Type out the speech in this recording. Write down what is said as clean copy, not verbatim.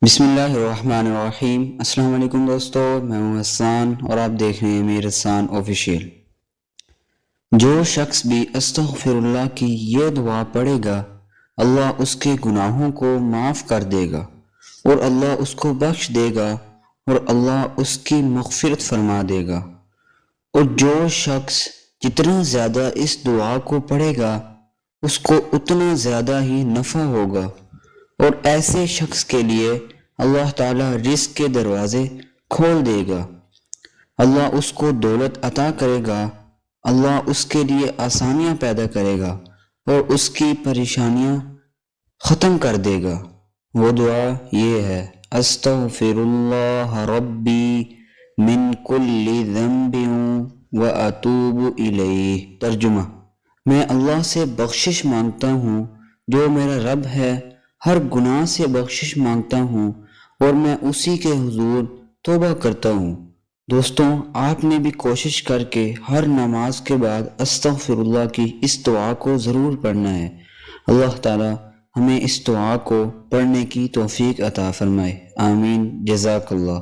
بسم اللہ الرحمن الرحیم۔ السلام علیکم دوستو، میں ہوں حسان اور آپ دیکھ رہے ہیں امیر حسان آفیشیل۔ جو شخص بھی استغفر اللہ کی یہ دعا پڑھے گا، اللہ اس کے گناہوں کو معاف کر دے گا اور اللہ اس کو بخش دے گا اور اللہ اس کی مغفرت فرما دے گا۔ اور جو شخص جتنا زیادہ اس دعا کو پڑھے گا اس کو اتنا زیادہ ہی نفع ہوگا، اور ایسے شخص کے لیے اللہ تعالیٰ رزق کے دروازے کھول دے گا، اللہ اس کو دولت عطا کرے گا، اللہ اس کے لیے آسانیاں پیدا کرے گا اور اس کی پریشانیاں ختم کر دے گا۔ وہ دعا یہ ہے: استغفر اللہ ربی من کل ذنب واتوب الیہ۔ ترجمہ: میں اللہ سے بخشش مانگتا ہوں جو میرا رب ہے، ہر گناہ سے بخشش مانگتا ہوں اور میں اسی کے حضور توبہ کرتا ہوں۔ دوستوں، آپ نے بھی کوشش کر کے ہر نماز کے بعد استغفر اللہ کی اس دعا کو ضرور پڑھنا ہے۔ اللہ تعالی ہمیں اس دعا کو پڑھنے کی توفیق عطا فرمائے، آمین۔ جزاک اللہ۔